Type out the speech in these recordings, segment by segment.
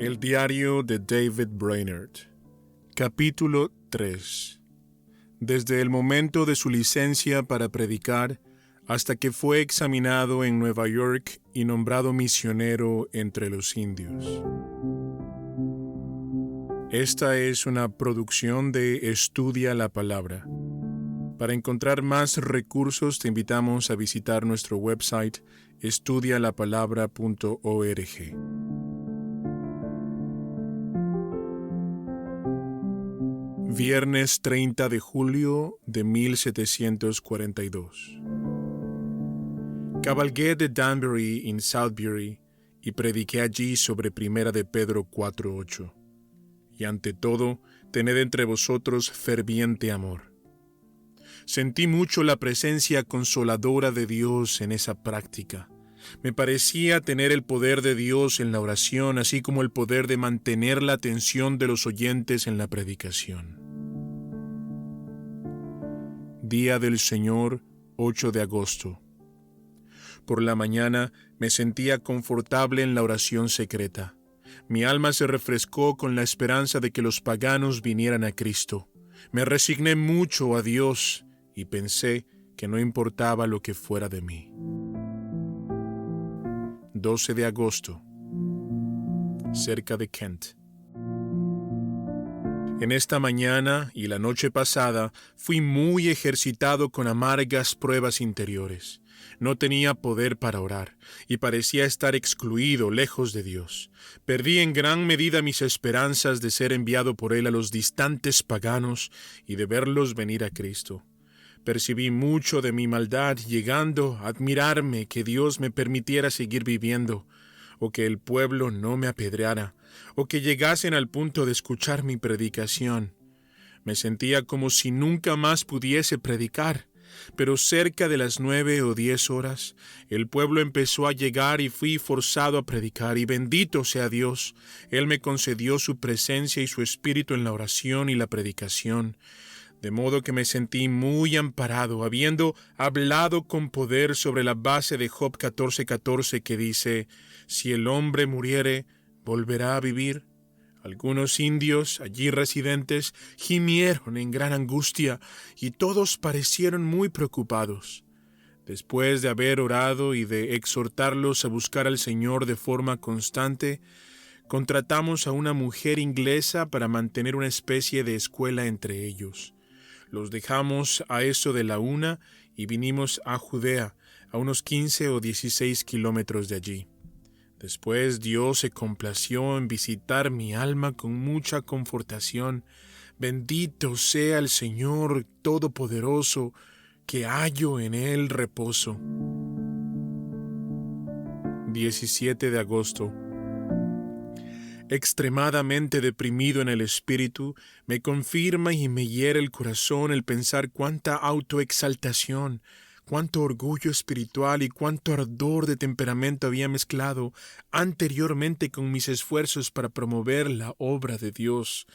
El diario de David Brainerd. Capítulo 3. Desde el momento de su licencia para predicar hasta que fue examinado en Nueva York y nombrado misionero entre los indios. Esta es una producción de Estudia la Palabra. Para encontrar más recursos te invitamos a visitar nuestro website estudialapalabra.org. Viernes 30 de julio de 1742. Cabalgué de Danbury en Southbury y prediqué allí sobre 1 de Pedro 4:8. Y ante todo, tened entre vosotros ferviente amor. Sentí mucho la presencia consoladora de Dios en esa práctica. Me parecía tener el poder de Dios en la oración, así como el poder de mantener la atención de los oyentes en la predicación. Día del Señor, 8 de agosto. Por la mañana me sentía confortable en la oración secreta. Mi alma se refrescó con la esperanza de que los paganos vinieran a Cristo. Me resigné mucho a Dios y pensé que no importaba lo que fuera de mí. 12 de agosto. Cerca de Kent. En esta mañana y la noche pasada fui muy ejercitado con amargas pruebas interiores. No tenía poder para orar y parecía estar excluido, lejos de Dios. Perdí en gran medida mis esperanzas de ser enviado por Él a los distantes paganos y de verlos venir a Cristo. Percibí mucho de mi maldad, llegando a admirarme que Dios me permitiera seguir viviendo, o que el pueblo no me apedreara, o que llegasen al punto de escuchar mi predicación. Me sentía como si nunca más pudiese predicar, pero cerca de las 9 o 10 horas, el pueblo empezó a llegar y fui forzado a predicar, y bendito sea Dios, Él me concedió su presencia y su espíritu en la oración y la predicación, de modo que me sentí muy amparado, habiendo hablado con poder sobre la base de Job 14:14, que dice, si el hombre muriere, ¿volverá a vivir? Algunos indios allí residentes gimieron en gran angustia y todos parecieron muy preocupados. Después de haber orado y de exhortarlos a buscar al Señor de forma constante, contratamos a una mujer inglesa para mantener una especie de escuela entre ellos. Los dejamos a eso de la 1 y vinimos a Judea, a unos 15 o 16 kilómetros de allí. Después Dios se complació en visitar mi alma con mucha confortación. Bendito sea el Señor Todopoderoso, que hallo en Él reposo. 17 de agosto. Extremadamente deprimido en el espíritu, me confirma y me hiere el corazón el pensar cuánta autoexaltación, cuánto orgullo espiritual y cuánto ardor de temperamento había mezclado anteriormente con mis esfuerzos para promover la obra de Dios.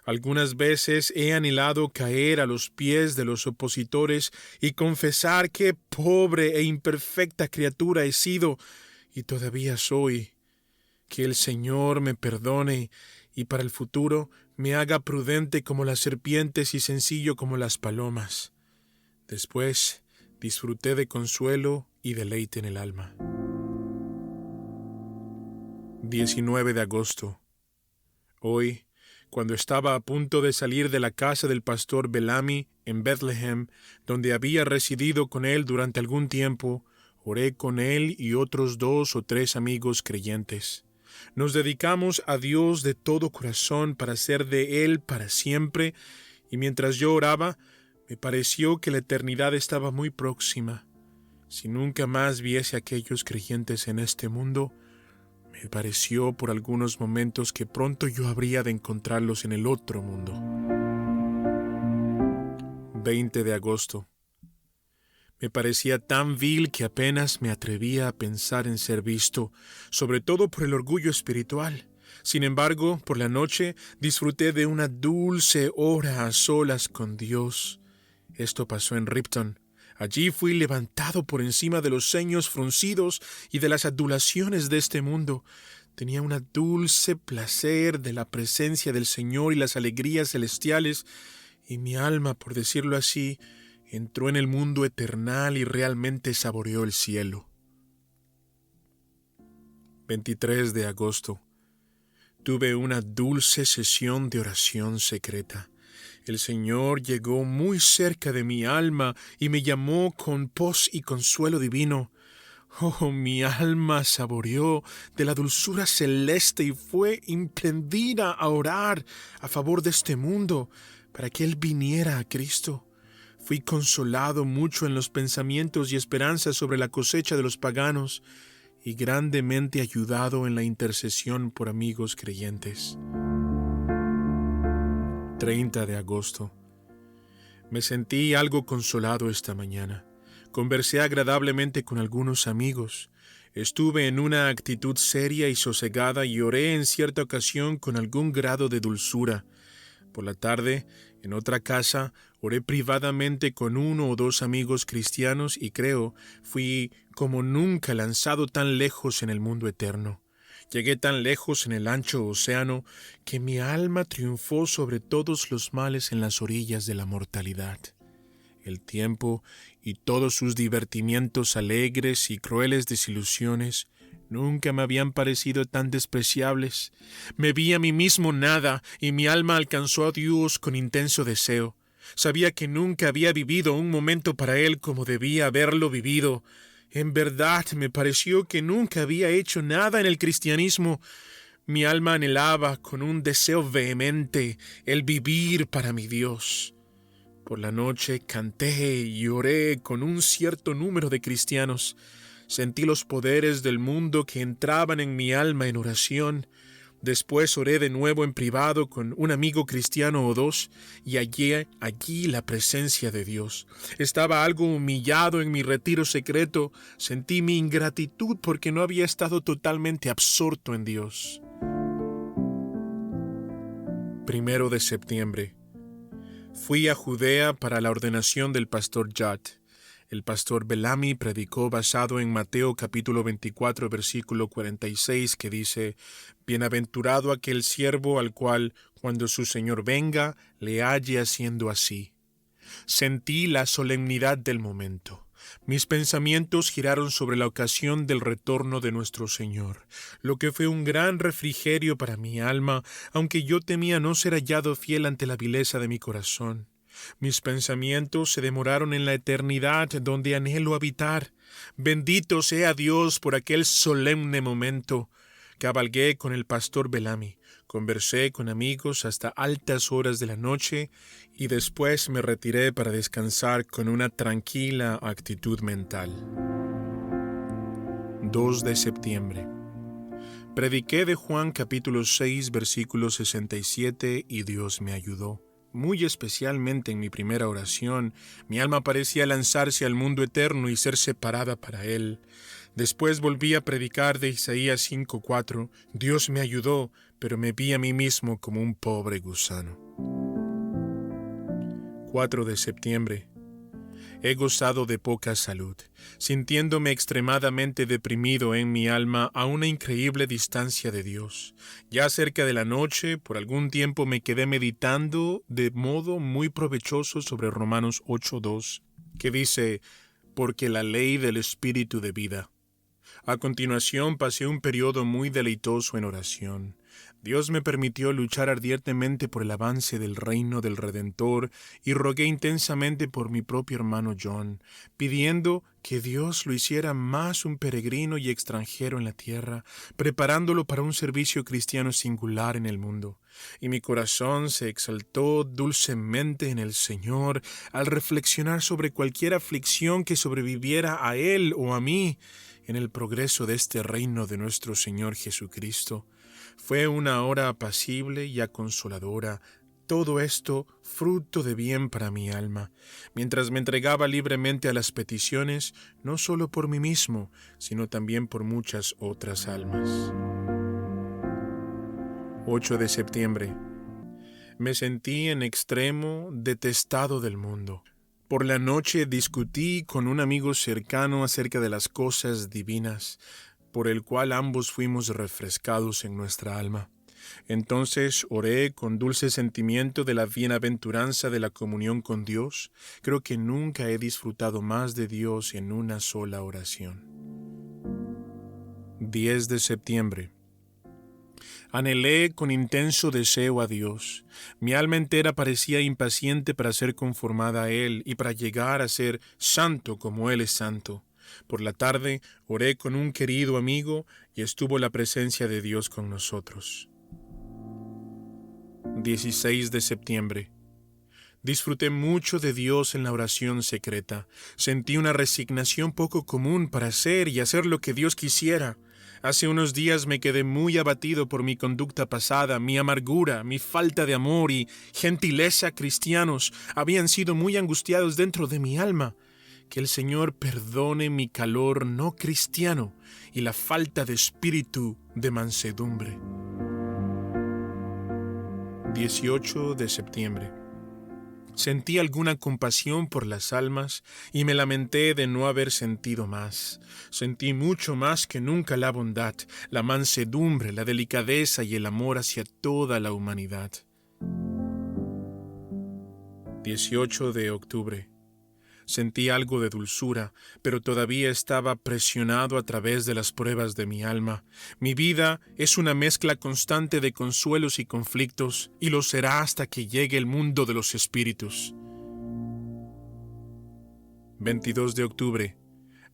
Algunas veces he anhelado caer a los pies de los opositores y confesar qué pobre e imperfecta criatura he sido y todavía soy. Que el Señor me perdone y para el futuro me haga prudente como las serpientes y sencillo como las palomas. Después disfruté de consuelo y deleite en el alma. 19 de agosto. Hoy, cuando estaba a punto de salir de la casa del pastor Bellamy en Bethlehem, donde había residido con él durante algún tiempo, oré con él y otros 2 o 3 amigos creyentes. Nos dedicamos a Dios de todo corazón para ser de Él para siempre, y mientras yo oraba, me pareció que la eternidad estaba muy próxima. Si nunca más viese a aquellos creyentes en este mundo, me pareció por algunos momentos que pronto yo habría de encontrarlos en el otro mundo. 20 de agosto. Me parecía tan vil que apenas me atrevía a pensar en ser visto, sobre todo por el orgullo espiritual. Sin embargo, por la noche disfruté de una dulce hora a solas con Dios. Esto pasó en Ripton. Allí fui levantado por encima de los ceños fruncidos y de las adulaciones de este mundo. tenía un dulce placer de la presencia del Señor y las alegrías celestiales, y mi alma, por decirlo así, entró en el mundo eternal y realmente saboreó el cielo. 23 de agosto. Tuve una dulce sesión de oración secreta. El Señor llegó muy cerca de mi alma y me llamó con paz y consuelo divino. Oh, mi alma saboreó de la dulzura celeste y fue imprendida a orar a favor de este mundo para que Él viniera a Cristo. Fui consolado mucho en los pensamientos y esperanzas sobre la cosecha de los paganos y grandemente ayudado en la intercesión por amigos creyentes. 30 de agosto. Me sentí algo consolado esta mañana. Conversé agradablemente con algunos amigos. Estuve en una actitud seria y sosegada y oré en cierta ocasión con algún grado de dulzura. Por la tarde, en otra casa, oré privadamente con 1 o 2 amigos cristianos y creo, fui como nunca lanzado tan lejos en el mundo eterno. Llegué tan lejos en el ancho océano que mi alma triunfó sobre todos los males en las orillas de la mortalidad. El tiempo y todos sus divertimientos alegres y crueles desilusiones nunca me habían parecido tan despreciables. Me vi a mí mismo nada y mi alma alcanzó a Dios con intenso deseo. Sabía que nunca había vivido un momento para Él como debía haberlo vivido. En verdad me pareció que nunca había hecho nada en el cristianismo. Mi alma anhelaba con un deseo vehemente el vivir para mi Dios. Por la noche canté y oré con un cierto número de cristianos. Sentí los poderes del mundo que entraban en mi alma en oración. Después oré de nuevo en privado con un amigo cristiano o 2 y hallé allí la presencia de Dios. Estaba algo humillado en mi retiro secreto. Sentí mi ingratitud porque no había estado totalmente absorto en Dios. 1 de septiembre. Fui a Judea para la ordenación del pastor Judd. El pastor Bellamy predicó basado en Mateo capítulo 24, versículo 46, que dice: «Bienaventurado aquel siervo al cual, cuando su señor venga, le halle haciendo así». Sentí la solemnidad del momento. Mis pensamientos giraron sobre la ocasión del retorno de nuestro Señor, lo que fue un gran refrigerio para mi alma, aunque yo temía no ser hallado fiel ante la vileza de mi corazón. Mis pensamientos se demoraron en la eternidad donde anhelo habitar. Bendito sea Dios por aquel solemne momento. Cabalgué con el pastor Bellamy, conversé con amigos hasta altas horas de la noche y después me retiré para descansar con una tranquila actitud mental. 2 de septiembre. Prediqué de Juan capítulo 6, versículo 67 y Dios me ayudó. Muy especialmente en mi primera oración, mi alma parecía lanzarse al mundo eterno y ser separada para Él. Después volví a predicar de Isaías 5:4. Dios me ayudó, pero me vi a mí mismo como un pobre gusano. 4 de septiembre. He gozado de poca salud, sintiéndome extremadamente deprimido en mi alma a una increíble distancia de Dios. Ya cerca de la noche, por algún tiempo me quedé meditando de modo muy provechoso sobre Romanos 8:2, que dice: «Porque la ley del Espíritu de vida». A continuación pasé un periodo muy deleitoso en oración. Dios me permitió luchar ardientemente por el avance del reino del Redentor y rogué intensamente por mi propio hermano John, pidiendo que Dios lo hiciera más un peregrino y extranjero en la tierra, preparándolo para un servicio cristiano singular en el mundo. Y mi corazón se exaltó dulcemente en el Señor al reflexionar sobre cualquier aflicción que sobreviviera a Él o a mí en el progreso de este reino de nuestro Señor Jesucristo. Fue una hora apacible y consoladora, todo esto fruto de bien para mi alma, mientras me entregaba libremente a las peticiones, no solo por mí mismo, sino también por muchas otras almas. 8 de septiembre. Me sentí en extremo detestado del mundo. Por la noche discutí con un amigo cercano acerca de las cosas divinas. por el cual ambos fuimos refrescados en nuestra alma. Entonces oré con dulce sentimiento de la bienaventuranza de la comunión con Dios. Creo que nunca he disfrutado más de Dios en una sola oración. 10 de septiembre. Anhelé con intenso deseo a Dios. Mi alma entera parecía impaciente para ser conformada a Él y para llegar a ser santo como Él es santo. Por la tarde oré con un querido amigo y estuvo la presencia de Dios con nosotros. 16 de septiembre. Disfruté mucho de Dios en la oración secreta. Sentí una resignación poco común para hacer y hacer lo que Dios quisiera. Hace unos días me quedé muy abatido por mi conducta pasada, mi amargura, mi falta de amor y gentileza cristianos habían sido muy angustiados dentro de mi alma. Que el Señor perdone mi calor no cristiano y la falta de espíritu de mansedumbre. 18 de septiembre. Sentí alguna compasión por las almas y me lamenté de no haber sentido más. Sentí mucho más que nunca la bondad, la mansedumbre, la delicadeza y el amor hacia toda la humanidad. 18 de octubre. Sentí algo de dulzura, pero todavía estaba presionado a través de las pruebas de mi alma. Mi vida es una mezcla constante de consuelos y conflictos, y lo será hasta que llegue el mundo de los espíritus. 22 de octubre.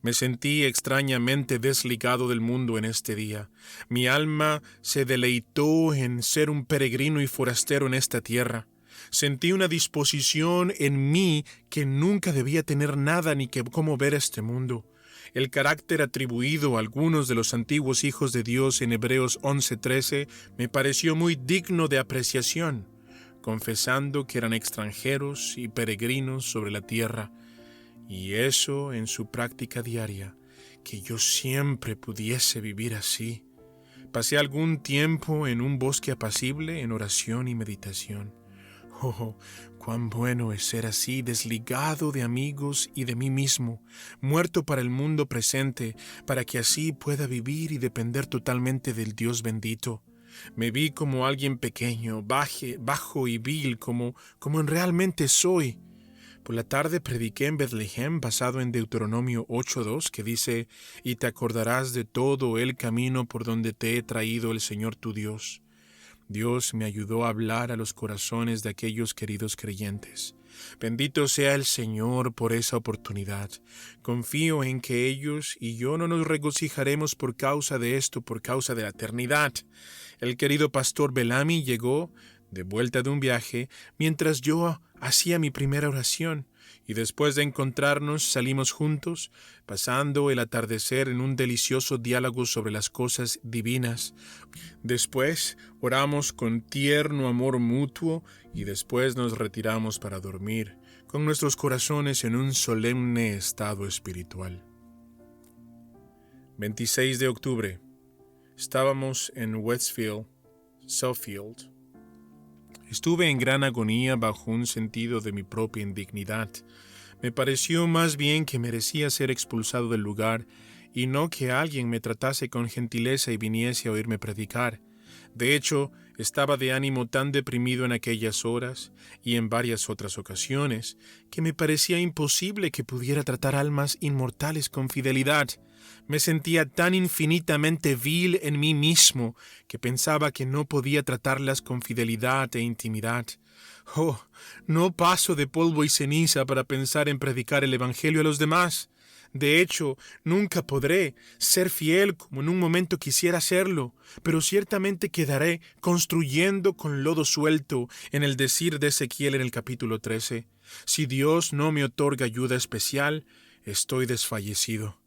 Me sentí extrañamente desligado del mundo en este día. Mi alma se deleitó en ser un peregrino y forastero en esta tierra. Sentí una disposición en mí que nunca debía tener nada ni que cómo ver este mundo. El carácter atribuido a algunos de los antiguos hijos de Dios en Hebreos 11:13 me pareció muy digno de apreciación, confesando que eran extranjeros y peregrinos sobre la tierra, y eso en su práctica diaria, que yo siempre pudiese vivir así. Pasé algún tiempo en un bosque apacible en oración y meditación. Oh, cuán bueno es ser así, desligado de amigos y de mí mismo, muerto para el mundo presente, para que así pueda vivir y depender totalmente del Dios bendito. Me vi como alguien pequeño, bajo y vil, como realmente soy. Por la tarde prediqué en Betlehem, basado en Deuteronomio 8:2, que dice: «Y te acordarás de todo el camino por donde te he traído el Señor tu Dios». Dios me ayudó a hablar a los corazones de aquellos queridos creyentes. Bendito sea el Señor por esa oportunidad. Confío en que ellos y yo no nos regocijaremos por causa de esto, por causa de la eternidad. El querido pastor Bellamy llegó, de vuelta de un viaje, mientras yo hacía mi primera oración, y después de encontrarnos salimos juntos, pasando el atardecer en un delicioso diálogo sobre las cosas divinas. Después oramos con tierno amor mutuo y después nos retiramos para dormir, con nuestros corazones en un solemne estado espiritual. 26 de octubre. Estábamos en Westfield, Suffield. Estuve en gran agonía bajo un sentido de mi propia indignidad. Me pareció más bien que merecía ser expulsado del lugar y no que alguien me tratase con gentileza y viniese a oírme predicar. De hecho, estaba de ánimo tan deprimido en aquellas horas y en varias otras ocasiones que me parecía imposible que pudiera tratar almas inmortales con fidelidad. Me sentía tan infinitamente vil en mí mismo que pensaba que no podía tratarlas con fidelidad e intimidad. Oh, no paso de polvo y ceniza para pensar en predicar el Evangelio a los demás. De hecho, nunca podré ser fiel como en un momento quisiera serlo, pero ciertamente quedaré construyendo con lodo suelto, en el decir de Ezequiel en el capítulo 13. Si Dios no me otorga ayuda especial, estoy desfallecido.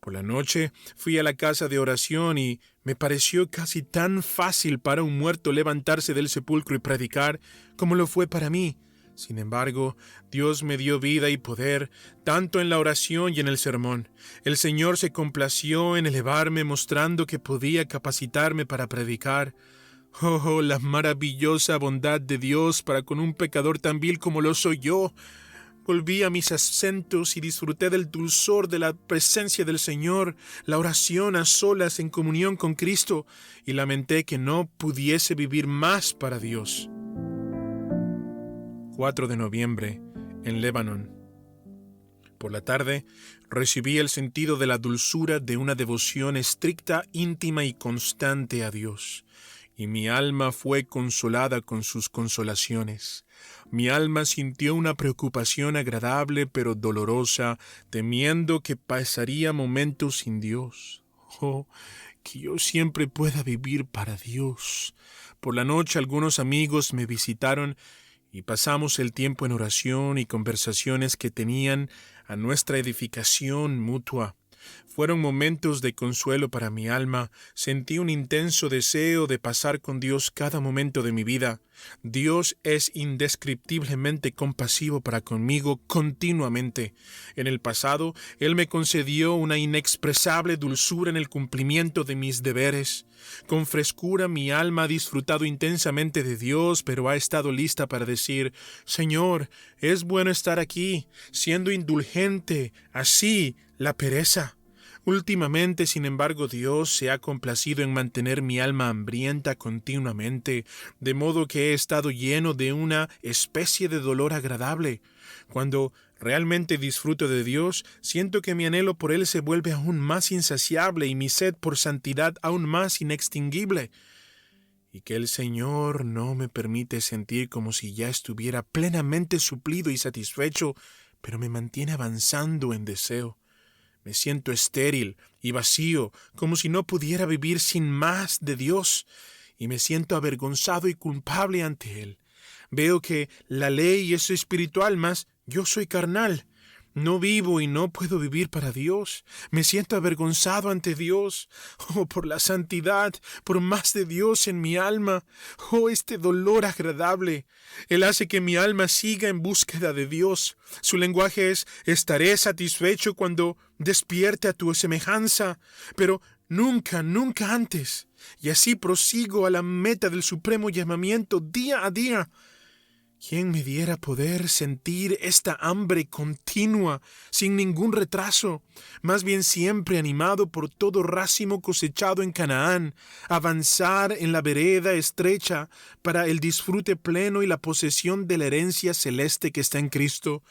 Por la noche fui a la casa de oración y me pareció casi tan fácil para un muerto levantarse del sepulcro y predicar como lo fue para mí. Sin embargo, Dios me dio vida y poder, tanto en la oración y en el sermón. El Señor se complació en elevarme, mostrando que podía capacitarme para predicar. ¡Oh, la maravillosa bondad de Dios para con un pecador tan vil como lo soy yo! Volví a mis acentos y disfruté del dulzor de la presencia del Señor, la oración a solas en comunión con Cristo, y lamenté que no pudiese vivir más para Dios. 4 de noviembre, en Lebanon. Por la tarde, recibí el sentido de la dulzura de una devoción estricta, íntima y constante a Dios, y mi alma fue consolada con sus consolaciones. Mi alma sintió una preocupación agradable pero dolorosa, temiendo que pasaría momentos sin Dios. Oh, que yo siempre pueda vivir para Dios. Por la noche algunos amigos me visitaron y pasamos el tiempo en oración y conversaciones que tenían a nuestra edificación mutua. Fueron momentos de consuelo para mi alma. Sentí un intenso deseo de pasar con Dios cada momento de mi vida. Dios es indescriptiblemente compasivo para conmigo continuamente. En el pasado, Él me concedió una inexpresable dulzura en el cumplimiento de mis deberes. Con frescura mi alma ha disfrutado intensamente de Dios, pero ha estado lista para decir: Señor, es bueno estar aquí, siendo indulgente, así la pereza. Últimamente, sin embargo, Dios se ha complacido en mantener mi alma hambrienta continuamente, de modo que he estado lleno de una especie de dolor agradable. Cuando realmente disfruto de Dios, siento que mi anhelo por Él se vuelve aún más insaciable y mi sed por santidad aún más inextinguible, y que el Señor no me permite sentir como si ya estuviera plenamente suplido y satisfecho, pero me mantiene avanzando en deseo. Me siento estéril y vacío, como si no pudiera vivir sin más de Dios, y me siento avergonzado y culpable ante Él. Veo que la ley es espiritual, mas yo soy carnal. No vivo y no puedo vivir para Dios. Me siento avergonzado ante Dios. Oh, por la santidad, por más de Dios en mi alma. Oh, este dolor agradable. Él hace que mi alma siga en búsqueda de Dios. Su lenguaje es: estaré satisfecho cuando despierte a tu semejanza, pero nunca, nunca antes. Y así prosigo a la meta del supremo llamamiento día a día. ¿Quién me diera poder sentir esta hambre continua, sin ningún retraso, más bien siempre animado por todo racimo cosechado en Canaán, avanzar en la vereda estrecha para el disfrute pleno y la posesión de la herencia celeste que está en Cristo?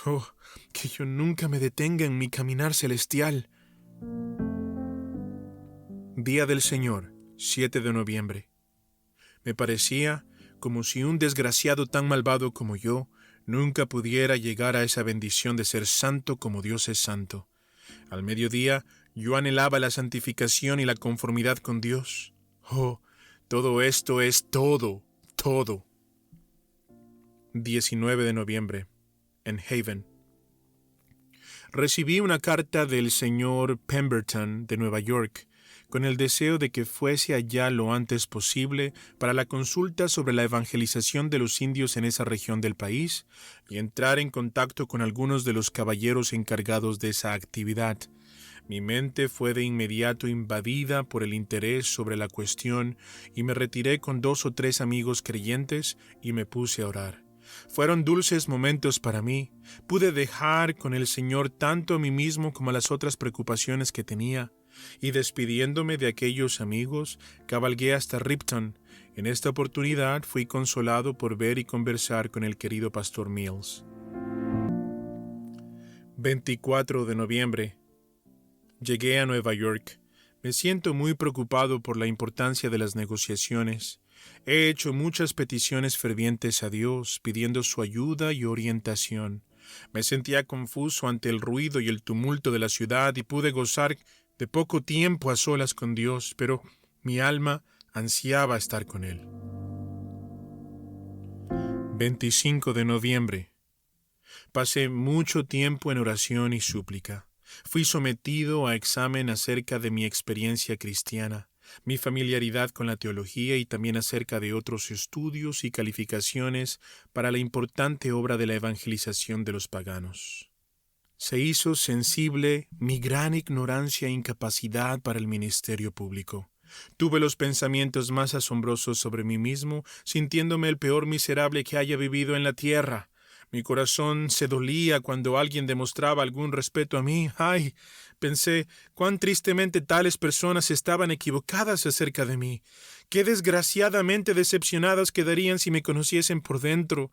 Oh, que yo nunca me detenga en mi caminar celestial. Día del Señor, 7 de noviembre. Me parecía como si un desgraciado tan malvado como yo nunca pudiera llegar a esa bendición de ser santo como Dios es santo. Al mediodía yo anhelaba la santificación y la conformidad con Dios. Oh, todo esto es todo. 19 de noviembre, en Haven. Recibí una carta del señor Pemberton de Nueva York, con el deseo de que fuese allá lo antes posible para la consulta sobre la evangelización de los indios en esa región del país y entrar en contacto con algunos de los caballeros encargados de esa actividad. Mi mente fue de inmediato invadida por el interés sobre la cuestión y me retiré con 2 o 3 amigos creyentes y me puse a orar. Fueron dulces momentos para mí. Pude dejar con el Señor tanto a mí mismo como a las otras preocupaciones que tenía, y despidiéndome de aquellos amigos, cabalgué hasta Ripton. En esta oportunidad fui consolado por ver y conversar con el querido pastor Mills. 24 de noviembre. Llegué a Nueva York. Me siento muy preocupado por la importancia de las negociaciones. He hecho muchas peticiones fervientes a Dios, pidiendo su ayuda y orientación. Me sentía confuso ante el ruido y el tumulto de la ciudad y pude gozar de poco tiempo a solas con Dios, pero mi alma ansiaba estar con Él. 25 de noviembre. Pasé mucho tiempo en oración y súplica. Fui sometido a examen acerca de mi experiencia cristiana, mi familiaridad con la teología y también acerca de otros estudios y calificaciones para la importante obra de la evangelización de los paganos. Se hizo sensible mi gran ignorancia e incapacidad para el ministerio público. Tuve los pensamientos más asombrosos sobre mí mismo, sintiéndome el peor miserable que haya vivido en la tierra. Mi corazón se dolía cuando alguien demostraba algún respeto a mí. ¡Ay! Pensé, cuán tristemente tales personas estaban equivocadas acerca de mí. Qué desgraciadamente decepcionadas quedarían si me conociesen por dentro.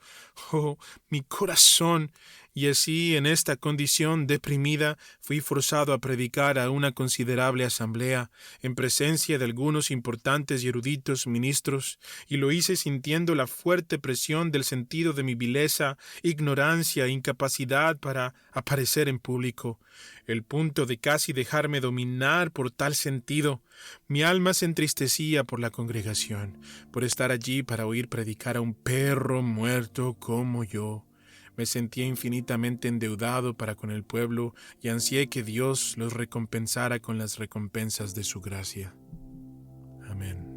¡Oh, mi corazón! Y así, en esta condición deprimida, fui forzado a predicar a una considerable asamblea, en presencia de algunos importantes y eruditos ministros, y lo hice sintiendo la fuerte presión del sentido de mi vileza, ignorancia e incapacidad para aparecer en público, el punto de casi dejarme dominar por tal sentido. Mi alma se entristecía por la congregación, por estar allí para oír predicar a un perro muerto como yo. Me sentía infinitamente endeudado para con el pueblo y ansié que Dios los recompensara con las recompensas de su gracia. Amén.